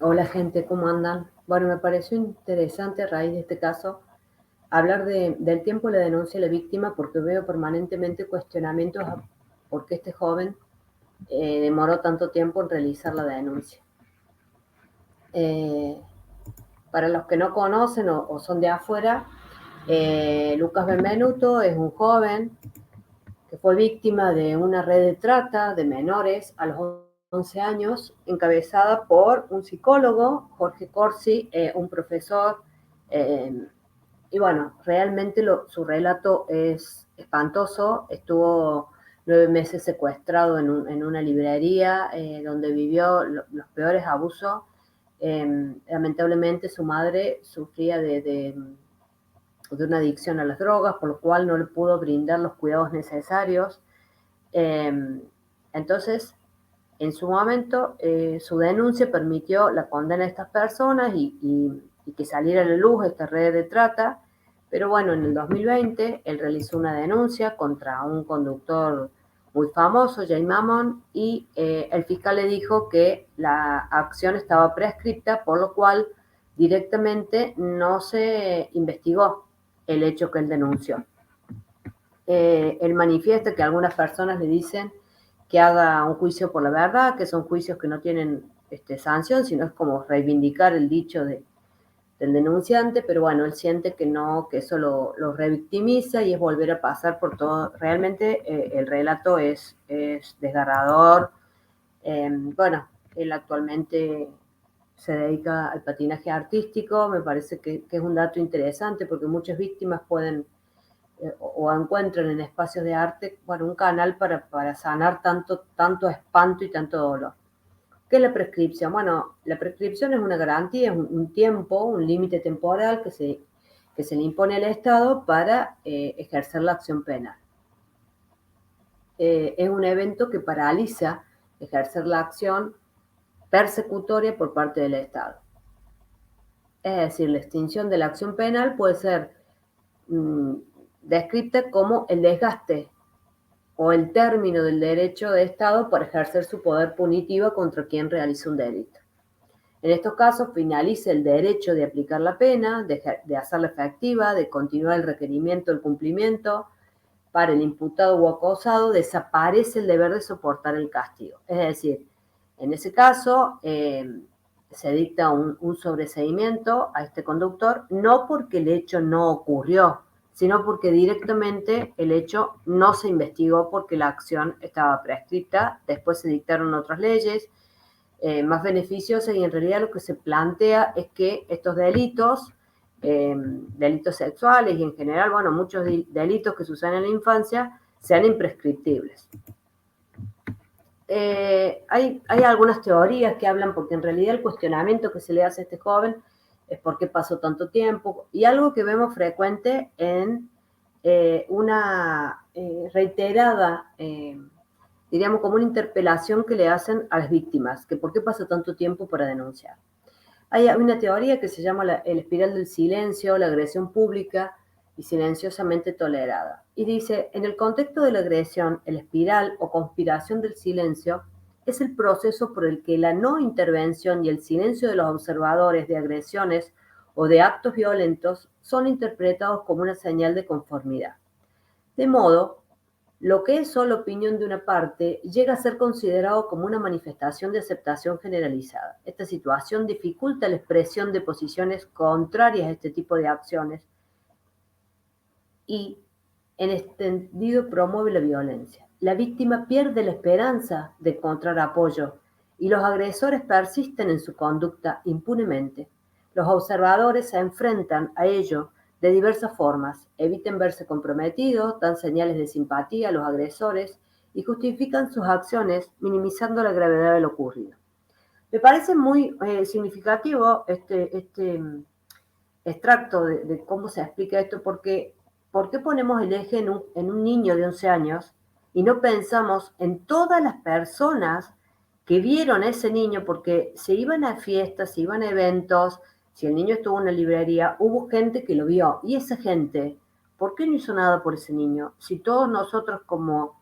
Hola gente, ¿cómo andan? Bueno, me pareció interesante a raíz de este caso hablar del tiempo de la denuncia de la víctima porque veo permanentemente cuestionamientos a por qué este joven demoró tanto tiempo en realizar la denuncia. Eh, para los que no conocen o son de afuera, Lucas Benvenuto es un joven que fue víctima de una red de trata de menores a los 11 años, encabezada por un psicólogo, Jorge Corsi, un profesor, eh, y bueno, realmente su relato es espantoso. Estuvo 9 meses secuestrado en una librería donde vivió los peores abusos. Lamentablemente su madre sufría de una adicción a las drogas, por lo cual no le pudo brindar los cuidados necesarios. Eh, entonces, en su momento, su denuncia permitió la condena de estas personas y que saliera a la luz esta red de trata. Pero bueno, en el 2020 él realizó una denuncia contra un conductor muy famoso, Jay Mammon, y el fiscal le dijo que la acción estaba prescripta, por lo cual directamente no se investigó el hecho que él denunció. Él manifiesta que algunas personas le dicen que haga un juicio por la verdad, que son juicios que no tienen sanción, sino es como reivindicar el dicho del denunciante, pero bueno, él siente que no, que eso lo revictimiza y es volver a pasar por todo. Realmente el relato es desgarrador. Bueno, él actualmente se dedica al patinaje artístico, me parece que es un dato interesante porque muchas víctimas pueden o encuentran en espacios de arte, bueno, un canal para sanar tanto espanto y tanto dolor. ¿Qué es la prescripción? Bueno, la prescripción es una garantía, es un tiempo, un límite temporal que se le impone al Estado para ejercer la acción penal. Es un evento que paraliza ejercer la acción persecutoria por parte del Estado. Es decir, la extinción de la acción penal puede ser mmm, descrita como el desgaste o el término del derecho de Estado para ejercer su poder punitivo contra quien realiza un delito. En estos casos finaliza el derecho de aplicar la pena, de hacerla efectiva, de continuar el requerimiento del cumplimiento. Para el imputado o acusado desaparece el deber de soportar el castigo. Es decir, en ese caso se dicta un sobreseimiento a este conductor, no porque el hecho no ocurrió, sino porque directamente el hecho no se investigó porque la acción estaba prescripta. Después se dictaron otras leyes más beneficiosas y en realidad lo que se plantea es que estos delitos, delitos sexuales y en general, bueno, muchos delitos que suceden en la infancia, sean imprescriptibles. Hay algunas teorías que hablan porque en realidad el cuestionamiento que se le hace a este joven es por qué pasó tanto tiempo y algo que vemos frecuente en una reiterada, diríamos como una interpelación que le hacen a las víctimas, que por qué pasa tanto tiempo para denunciar. Hay una teoría que se llama el espiral del silencio, la agresión pública y silenciosamente tolerada. Y dice, en el contexto de la agresión, el espiral o conspiración del silencio es el proceso por el que la no intervención y el silencio de los observadores de agresiones o de actos violentos son interpretados como una señal de conformidad. De modo lo que es solo opinión de una parte llega a ser considerado como una manifestación de aceptación generalizada. Esta situación dificulta la expresión de posiciones contrarias a este tipo de acciones y, en extendido, promueve la violencia. La víctima pierde la esperanza de encontrar apoyo y los agresores persisten en su conducta impunemente. Los observadores se enfrentan a ello de diversas formas, evitan verse comprometidos, dan señales de simpatía a los agresores y justifican sus acciones minimizando la gravedad de lo ocurrido. Me parece muy significativo este extracto de cómo se explica esto, porque ¿por qué ponemos el eje en un niño de 11 años y no pensamos en todas las personas que vieron a ese niño? Porque se iban a fiestas, se iban a eventos, si el niño estuvo en una librería, hubo gente que lo vio. Y esa gente, ¿por qué no hizo nada por ese niño? Si todos nosotros como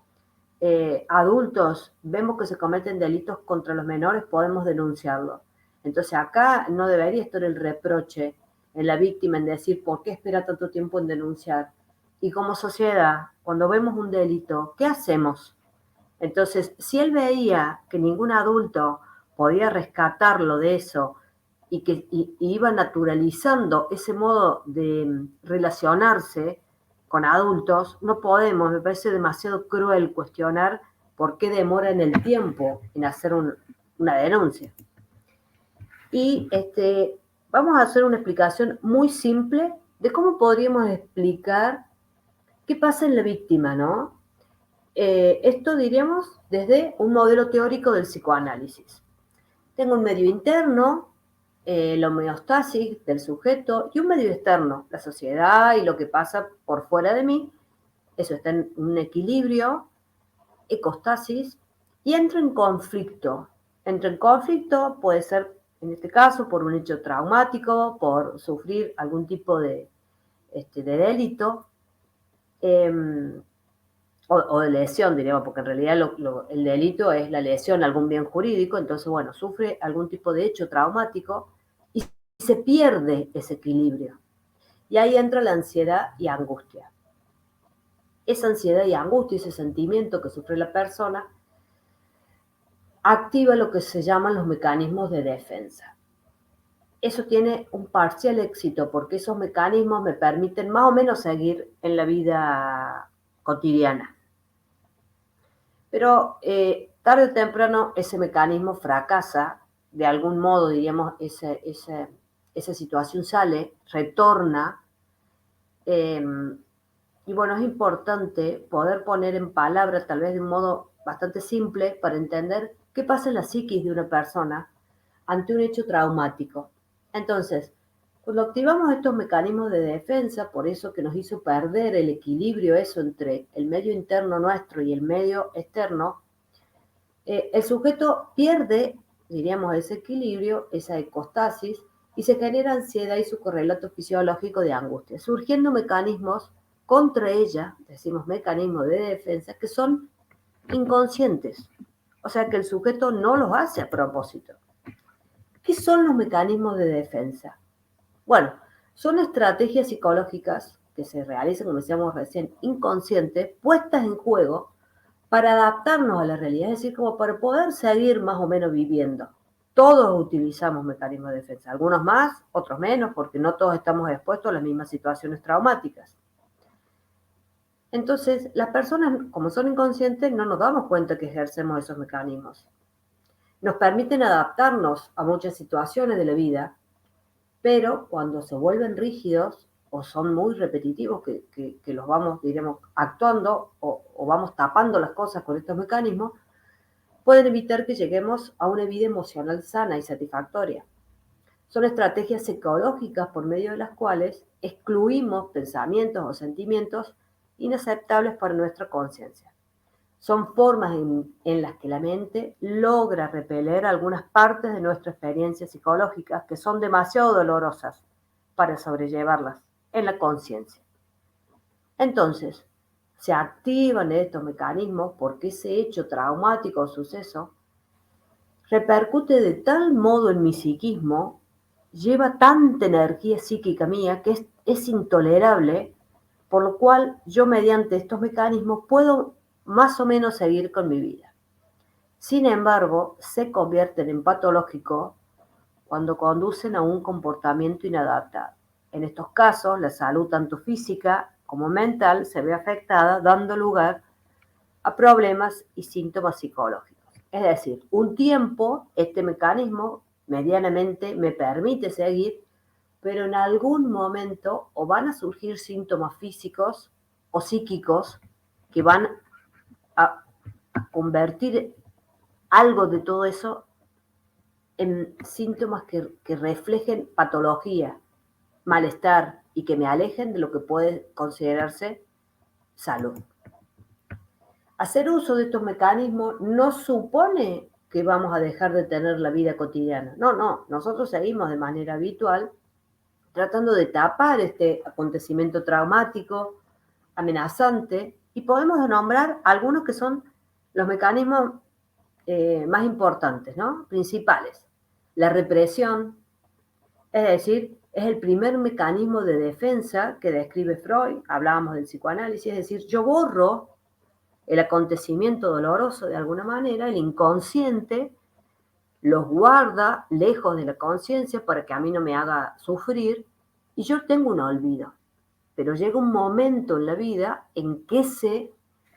adultos vemos que se cometen delitos contra los menores, podemos denunciarlo. Entonces acá no debería estar el reproche en la víctima en decir por qué espera tanto tiempo en denunciar. Y como sociedad, cuando vemos un delito, ¿qué hacemos? Entonces, si él veía que ningún adulto podía rescatarlo de eso y que iba naturalizando ese modo de relacionarse con adultos, no podemos, me parece demasiado cruel cuestionar por qué demora en el tiempo en hacer una denuncia. Y vamos a hacer una explicación muy simple de cómo podríamos explicar qué pasa en la víctima, ¿no? Esto diríamos desde un modelo teórico del psicoanálisis. Tengo un medio interno, la homeostasis del sujeto, y un medio externo, la sociedad y lo que pasa por fuera de mí. Eso está en un equilibrio, ecostasis, y entra en conflicto. Entra en conflicto, puede ser, en este caso, por un hecho traumático, por sufrir algún tipo de delito, o de lesión, diríamos, porque en realidad el delito es la lesión a algún bien jurídico, entonces, bueno, sufre algún tipo de hecho traumático y se pierde ese equilibrio. Y ahí entra la ansiedad y angustia. Esa ansiedad y angustia, ese sentimiento que sufre la persona, activa lo que se llaman los mecanismos de defensa. Eso tiene un parcial éxito porque esos mecanismos me permiten más o menos seguir en la vida cotidiana. Pero tarde o temprano ese mecanismo fracasa, de algún modo, diríamos, esa situación sale, retorna, y bueno, es importante poder poner en palabras, tal vez de un modo bastante simple, para entender qué pasa en la psiquis de una persona ante un hecho traumático. Entonces, cuando activamos estos mecanismos de defensa, por eso que nos hizo perder el equilibrio eso entre el medio interno nuestro y el medio externo, el sujeto pierde, diríamos, ese equilibrio, esa ecostasis, y se genera ansiedad y su correlato fisiológico de angustia, surgiendo mecanismos contra ella, decimos mecanismos de defensa, que son inconscientes. O sea que el sujeto no los hace a propósito. ¿Qué son los mecanismos de defensa? Bueno, son estrategias psicológicas que se realizan, como decíamos recién, inconscientes, puestas en juego para adaptarnos a la realidad, es decir, como para poder seguir más o menos viviendo. Todos utilizamos mecanismos de defensa, algunos más, otros menos, porque no todos estamos expuestos a las mismas situaciones traumáticas. Entonces, las personas, como son inconscientes, no nos damos cuenta que ejercemos esos mecanismos. Nos permiten adaptarnos a muchas situaciones de la vida, pero cuando se vuelven rígidos o son muy repetitivos, que los vamos, diremos, actuando o vamos tapando las cosas con estos mecanismos, pueden evitar que lleguemos a una vida emocional sana y satisfactoria. Son estrategias psicológicas por medio de las cuales excluimos pensamientos o sentimientos inaceptables para nuestra conciencia. Son formas en las que la mente logra repeler algunas partes de nuestra experiencia psicológica que son demasiado dolorosas para sobrellevarlas en la conciencia. Entonces, se activan estos mecanismos porque ese hecho traumático o suceso repercute de tal modo en mi psiquismo, lleva tanta energía psíquica mía que es intolerable, por lo cual yo mediante estos mecanismos puedo más o menos seguir con mi vida. Sin embargo, se convierten en patológicos cuando conducen a un comportamiento inadaptado. En estos casos, la salud tanto física como mental se ve afectada, dando lugar a problemas y síntomas psicológicos. Es decir, un tiempo este mecanismo medianamente me permite seguir, pero en algún momento o van a surgir síntomas físicos o psíquicos que van a convertir algo de todo eso en síntomas que reflejen patología, malestar y que me alejen de lo que puede considerarse salud. Hacer uso de estos mecanismos no supone que vamos a dejar de tener la vida cotidiana. No, nosotros seguimos de manera habitual tratando de tapar este acontecimiento traumático, amenazante, y podemos nombrar algunos que son los mecanismos más importantes, ¿no? Principales. La represión, es decir, es el primer mecanismo de defensa que describe Freud, hablábamos del psicoanálisis, es decir, yo borro el acontecimiento doloroso de alguna manera, el inconsciente los guarda lejos de la conciencia para que a mí no me haga sufrir, y yo tengo un olvido. Pero llega un momento en la vida en que ese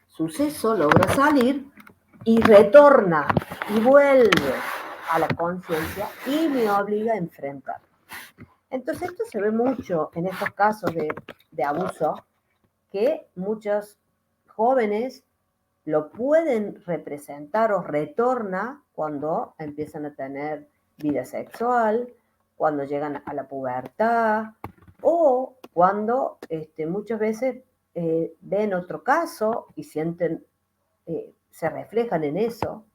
suceso logra salir y retorna y vuelve a la conciencia y me obliga a enfrentar. Entonces esto se ve mucho en estos casos de abuso, que muchos jóvenes lo pueden representar o retorna cuando empiezan a tener vida sexual, cuando llegan a la pubertad o cuando muchas veces ven otro caso y sienten, se reflejan en eso.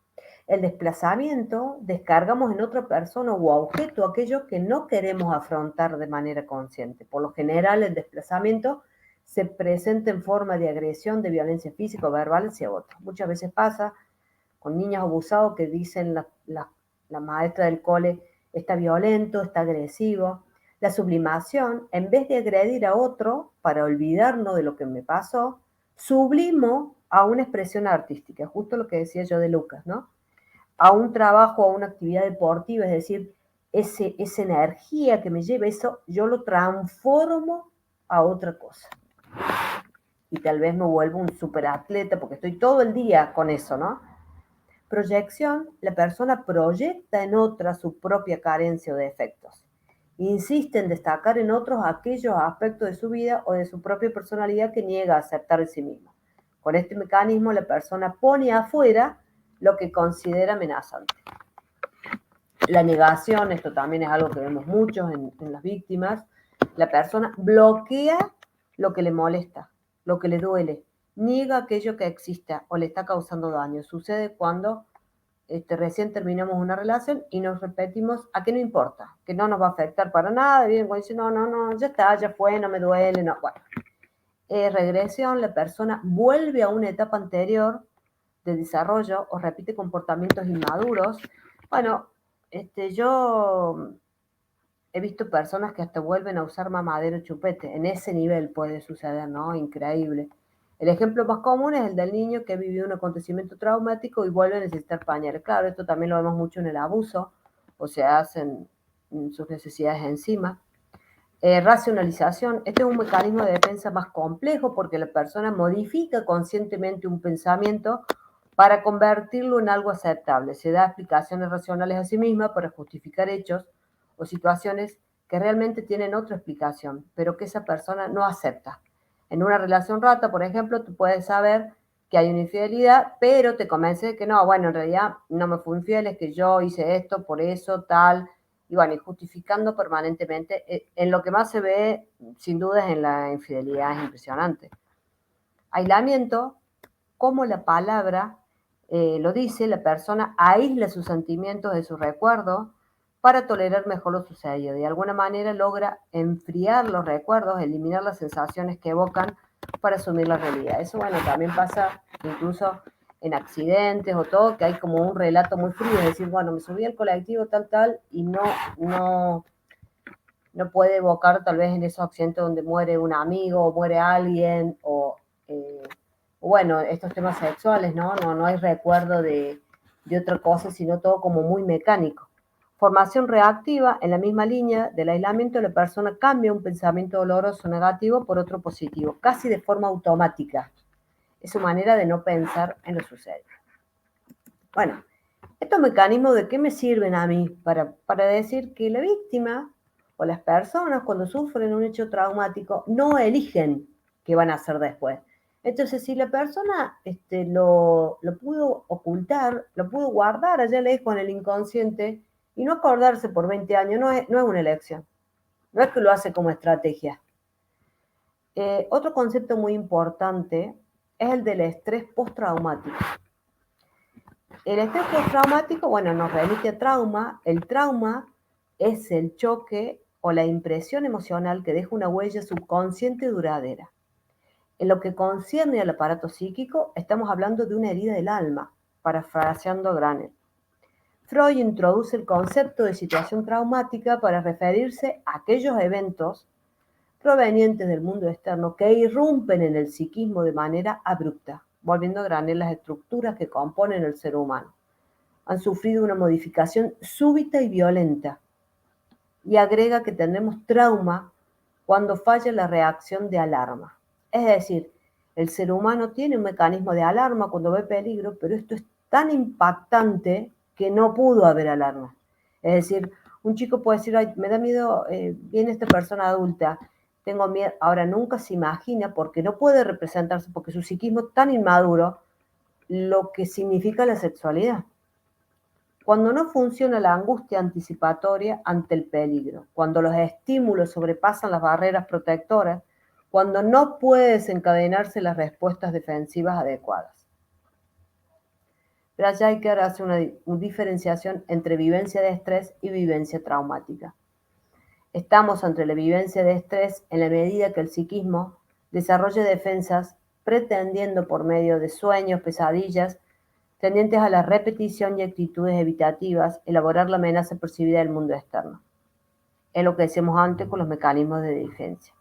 El desplazamiento, descargamos en otra persona o objeto aquello que no queremos afrontar de manera consciente. Por lo general, el desplazamiento se presenta en forma de agresión, de violencia física o verbal hacia otros. Muchas veces pasa con niños abusados que dicen la maestra del cole, está violento, está agresivo. La sublimación, en vez de agredir a otro para olvidarnos de lo que me pasó, sublimo a una expresión artística, justo lo que decía yo de Lucas, ¿no? A un trabajo, a una actividad deportiva, es decir, esa energía que me lleva eso, yo lo transformo a otra cosa. Y tal vez me vuelvo un superatleta porque estoy todo el día con eso, ¿no? Proyección, la persona proyecta en otra su propia carencia o defectos. Insiste en destacar en otros aquellos aspectos de su vida o de su propia personalidad que niega a aceptar de sí mismo. Con este mecanismo, la persona pone afuera lo que considera amenazante. La negación, esto también es algo que vemos muchos en las víctimas, la persona bloquea lo que le molesta, lo que le duele, niega aquello que exista o le está causando daño. Sucede cuando recién terminamos una relación y nos repetimos a qué no importa, que no nos va a afectar para nada, bien, cuando dice, no, ya está, ya fue, no me duele, no, bueno. Regresión, la persona vuelve a una etapa anterior de desarrollo o repite comportamientos inmaduros. Bueno, yo he visto personas que hasta vuelven a usar mamadero chupete. En ese nivel puede suceder, ¿no? Increíble. El ejemplo más común es el del niño que vivió un acontecimiento traumático y vuelve a necesitar pañales. Claro, esto también lo vemos mucho en el abuso, o se hacen sus necesidades encima. Racionalización. Este es un mecanismo de defensa más complejo porque la persona modifica conscientemente un pensamiento para convertirlo en algo aceptable. Se da explicaciones racionales a sí misma para justificar hechos o situaciones que realmente tienen otra explicación, pero que esa persona no acepta. En una relación rata, por ejemplo, tú puedes saber que hay una infidelidad, pero te convence de que no, bueno, en realidad no me fui infiel, es que yo hice esto, por eso, tal, y bueno, y justificando permanentemente. En lo que más se ve, sin duda, es en la infidelidad, es impresionante. Aislamiento, como la palabra lo dice, la persona aísla sus sentimientos de sus recuerdos para tolerar mejor lo sucedido. De alguna manera logra enfriar los recuerdos, eliminar las sensaciones que evocan para asumir la realidad. Eso, bueno, también pasa incluso en accidentes o todo, que hay como un relato muy frío, es decir, bueno, me subí al colectivo tal, y no puede evocar tal vez en esos accidentes donde muere un amigo o muere alguien o bueno, estos temas sexuales, ¿no? No hay recuerdo de otra cosa, sino todo como muy mecánico. Formación reactiva, en la misma línea del aislamiento, la persona cambia un pensamiento doloroso negativo por otro positivo, casi de forma automática. Es su manera de no pensar en lo sucedido. Bueno, estos mecanismos, ¿de qué me sirven a mí? Para decir que la víctima o las personas cuando sufren un hecho traumático no eligen qué van a hacer después. Entonces, si la persona lo pudo ocultar, lo pudo guardar allá lejos en el inconsciente y no acordarse por 20 años, no es una elección. No es que lo hace como estrategia. Otro concepto muy importante es el del estrés postraumático. El estrés postraumático, bueno, nos remite a trauma. El trauma es el choque o la impresión emocional que deja una huella subconsciente duradera. En lo que concierne al aparato psíquico, estamos hablando de una herida del alma, parafraseando a Granel. Freud introduce el concepto de situación traumática para referirse a aquellos eventos provenientes del mundo externo que irrumpen en el psiquismo de manera abrupta, volviendo a granear las estructuras que componen el ser humano. Han sufrido una modificación súbita y violenta, y agrega que tendremos trauma cuando falla la reacción de alarma. Es decir, el ser humano tiene un mecanismo de alarma cuando ve peligro, pero esto es tan impactante que no pudo haber alarma. Es decir, un chico puede decir, ay, me da miedo, viene esta persona adulta, tengo miedo. Ahora nunca se imagina, porque no puede representarse, porque su psiquismo es tan inmaduro, lo que significa la sexualidad. Cuando no funciona la angustia anticipatoria ante el peligro, cuando los estímulos sobrepasan las barreras protectoras, cuando no puede desencadenarse las respuestas defensivas adecuadas. Brajaker hace una diferenciación entre vivencia de estrés y vivencia traumática. Estamos ante la vivencia de estrés en la medida que el psiquismo desarrolla defensas pretendiendo por medio de sueños, pesadillas, tendientes a la repetición y actitudes evitativas, elaborar la amenaza percibida del mundo externo. Es lo que decíamos antes con los mecanismos de defensa.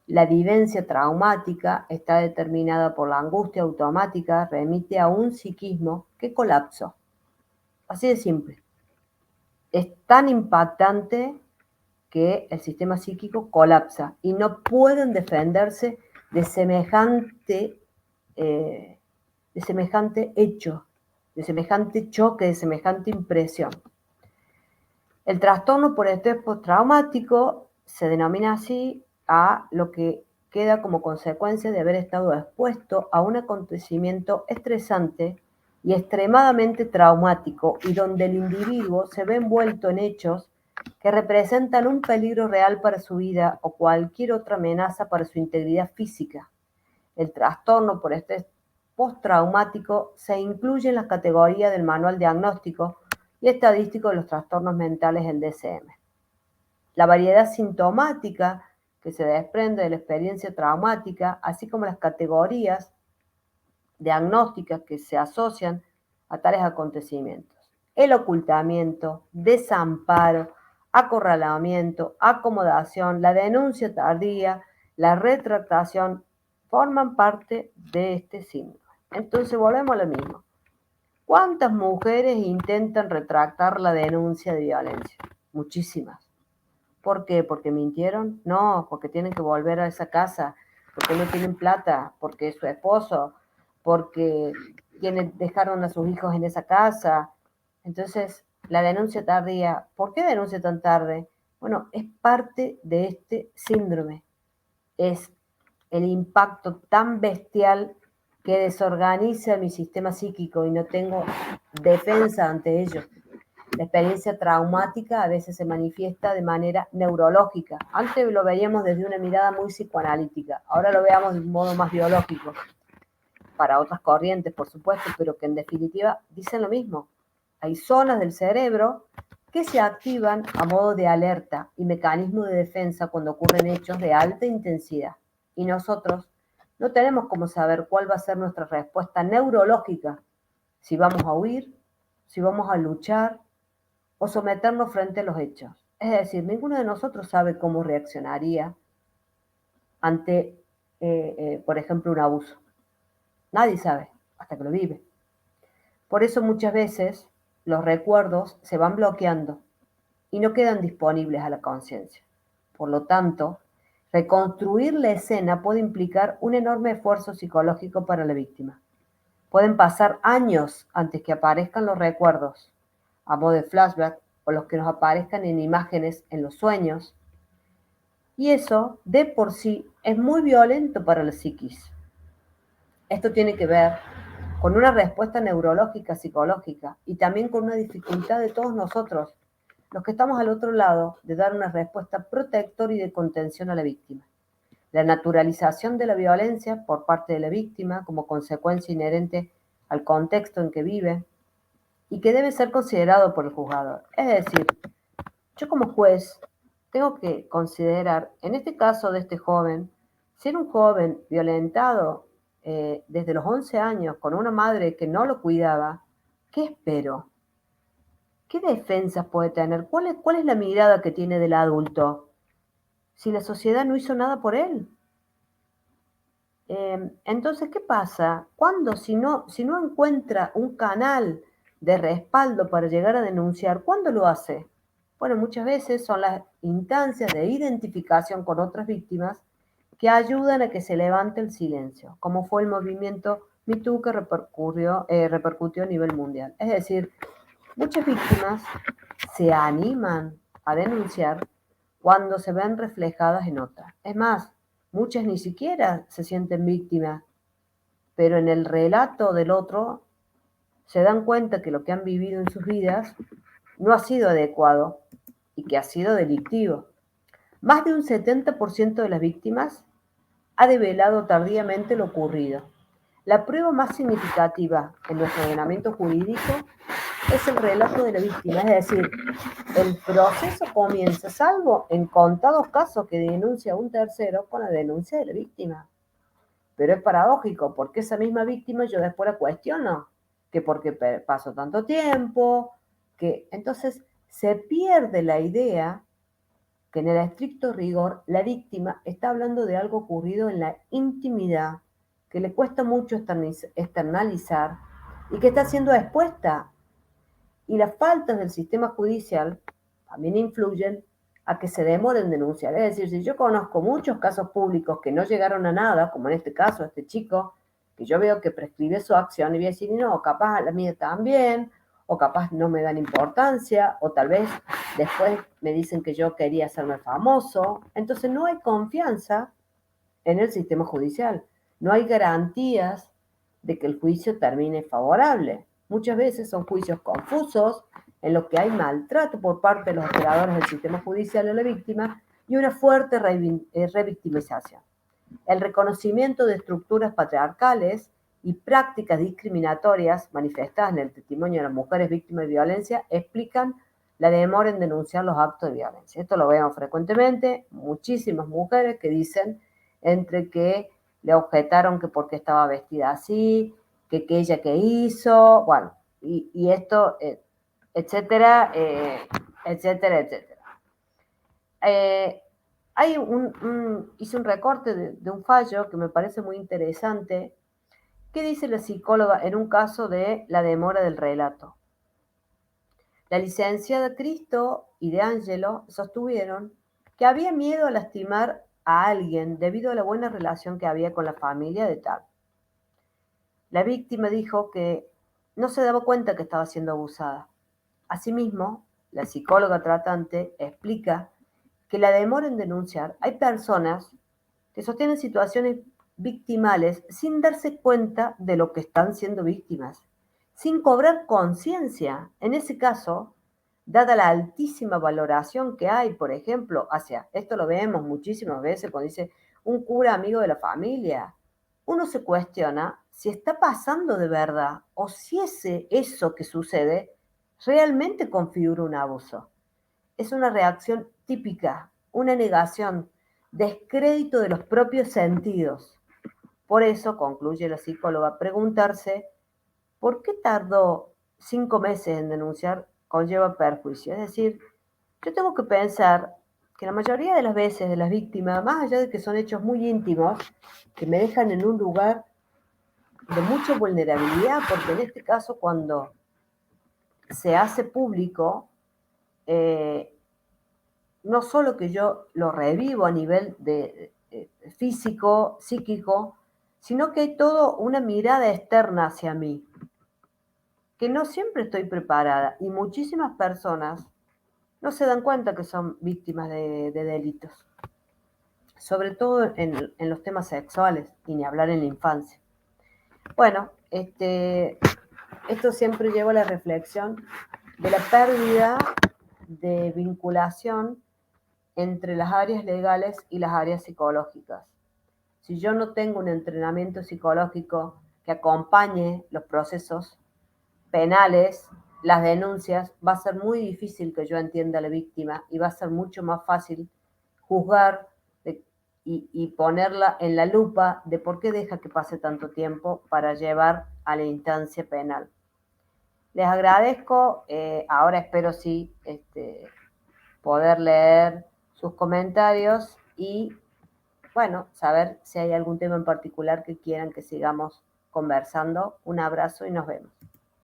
La vivencia traumática está determinada por la angustia automática, remite a un psiquismo que colapsó. Así de simple. Es tan impactante que el sistema psíquico colapsa y no pueden defenderse de semejante hecho, de semejante choque, de semejante impresión. El trastorno por estrés postraumático se denomina así a lo que queda como consecuencia de haber estado expuesto a un acontecimiento estresante y extremadamente traumático, y donde el individuo se ve envuelto en hechos que representan un peligro real para su vida o cualquier otra amenaza para su integridad física. El trastorno por estrés postraumático se incluye en las categorías del Manual Diagnóstico y Estadístico de los Trastornos Mentales, el DSM. La variedad sintomática que se desprende de la experiencia traumática, así como las categorías diagnósticas que se asocian a tales acontecimientos. El ocultamiento, desamparo, acorralamiento, acomodación, la denuncia tardía, la retractación, forman parte de este síndrome. Entonces volvemos a lo mismo. ¿Cuántas mujeres intentan retractar la denuncia de violencia? Muchísimas. ¿Por qué? ¿Porque mintieron? No, porque tienen que volver a esa casa, porque no tienen plata, porque es su esposo, porque dejaron a sus hijos en esa casa. Entonces, la denuncia tardía, ¿por qué denuncia tan tarde? Bueno, es parte de este síndrome. Es el impacto tan bestial que desorganiza mi sistema psíquico y no tengo defensa ante ello. La experiencia traumática a veces se manifiesta de manera neurológica. Antes lo veíamos desde una mirada muy psicoanalítica, ahora lo veamos de un modo más biológico, para otras corrientes, por supuesto, pero que en definitiva dicen lo mismo. Hay zonas del cerebro que se activan a modo de alerta y mecanismo de defensa cuando ocurren hechos de alta intensidad. Y nosotros no tenemos cómo saber cuál va a ser nuestra respuesta neurológica, si vamos a huir, si vamos a luchar o someternos frente a los hechos. Es decir, ninguno de nosotros sabe cómo reaccionaría ante, por ejemplo, un abuso. Nadie sabe hasta que lo vive. Por eso muchas veces los recuerdos se van bloqueando y no quedan disponibles a la conciencia. Por lo tanto, reconstruir la escena puede implicar un enorme esfuerzo psicológico para la víctima. Pueden pasar años antes que aparezcan los recuerdos, a modo de flashback, o los que nos aparezcan en imágenes en los sueños. Y eso, de por sí, es muy violento para la psiquis. Esto tiene que ver con una respuesta neurológica, psicológica, y también con una dificultad de todos nosotros, los que estamos al otro lado, de dar una respuesta protectora y de contención a la víctima. La naturalización de la violencia por parte de la víctima como consecuencia inherente al contexto en que vive y que debe ser considerado por el juzgador. Es decir, yo como juez tengo que considerar, en este caso de este joven, si era un joven violentado desde los 11 años con una madre que no lo cuidaba, ¿qué espero? ¿Qué defensas puede tener? ¿Cuál es la mirada que tiene del adulto si la sociedad no hizo nada por él? Entonces, ¿qué pasa? ¿Cuándo, si no encuentra un canal de respaldo para llegar a denunciar, cuándo lo hace? Bueno, muchas veces son las instancias de identificación con otras víctimas que ayudan a que se levante el silencio, como fue el movimiento MeToo que repercutió a nivel mundial. Es decir, muchas víctimas se animan a denunciar cuando se ven reflejadas en otras. Es más, muchas ni siquiera se sienten víctimas, pero en el relato del otro se dan cuenta que lo que han vivido en sus vidas no ha sido adecuado y que ha sido delictivo. Más de un 70% de las víctimas ha develado tardíamente lo ocurrido. La prueba más significativa en nuestro ordenamiento jurídico es el relato de la víctima, es decir, el proceso comienza, salvo en contados casos que denuncia un tercero, con la denuncia de la víctima. Pero es paradójico, porque esa misma víctima yo después la cuestiono, que porque pasó tanto tiempo, que entonces se pierde la idea que en el estricto rigor la víctima está hablando de algo ocurrido en la intimidad, que le cuesta mucho externalizar y que está siendo expuesta. Y las faltas del sistema judicial también influyen a que se demore en denunciar. Es decir, si yo conozco muchos casos públicos que no llegaron a nada, como en este caso, este chico, que yo veo que prescribe su acción y voy a decir, no, capaz la mía también, o capaz no me dan importancia, o tal vez después me dicen que yo quería hacerme famoso. Entonces no hay confianza en el sistema judicial. No hay garantías de que el juicio termine favorable. Muchas veces son juicios confusos en los que hay maltrato por parte de los operadores del sistema judicial a la víctima y una fuerte revictimización. El reconocimiento de estructuras patriarcales y prácticas discriminatorias manifestadas en el testimonio de las mujeres víctimas de violencia explican la demora en denunciar los actos de violencia. Esto lo vemos frecuentemente, muchísimas mujeres que dicen entre que le objetaron que por qué estaba vestida así, que ella qué hizo, bueno, y esto, etcétera, etcétera, etcétera. Eh, hice un recorte de un fallo que me parece muy interesante. ¿Qué dice la psicóloga en un caso de la demora del relato? La licenciada Cristo y De Angelo sostuvieron que había miedo a lastimar a alguien debido a la buena relación que había con la familia de tal. La víctima dijo que no se daba cuenta que estaba siendo abusada. Asimismo, la psicóloga tratante explica que la demora en denunciar, hay personas que sostienen situaciones victimales sin darse cuenta de lo que están siendo víctimas, sin cobrar conciencia. En ese caso, dada la altísima valoración que hay, por ejemplo, hacia, esto lo vemos muchísimas veces cuando dice un cura amigo de la familia, uno se cuestiona si está pasando de verdad o si eso que sucede realmente configura un abuso. Es una reacción típica, una negación, descrédito de los propios sentidos. Por eso, concluye la psicóloga, preguntarse por qué tardó 5 meses en denunciar conlleva perjuicio. Es decir, yo tengo que pensar que la mayoría de las veces de las víctimas, más allá de que son hechos muy íntimos, que me dejan en un lugar de mucha vulnerabilidad, porque en este caso cuando se hace público, eh, no solo que yo lo revivo a nivel de físico, psíquico, sino que hay toda una mirada externa hacia mí, que no siempre estoy preparada y muchísimas personas no se dan cuenta que son víctimas de delitos, sobre todo en los temas sexuales y ni hablar en la infancia. Bueno, esto siempre lleva a la reflexión de la pérdida de vinculación entre las áreas legales y las áreas psicológicas. Si yo no tengo un entrenamiento psicológico que acompañe los procesos penales, las denuncias, va a ser muy difícil que yo entienda a la víctima y va a ser mucho más fácil juzgar y ponerla en la lupa de por qué deja que pase tanto tiempo para llevar a la instancia penal. Les agradezco, ahora espero sí poder leer sus comentarios y, bueno, saber si hay algún tema en particular que quieran que sigamos conversando. Un abrazo y nos vemos.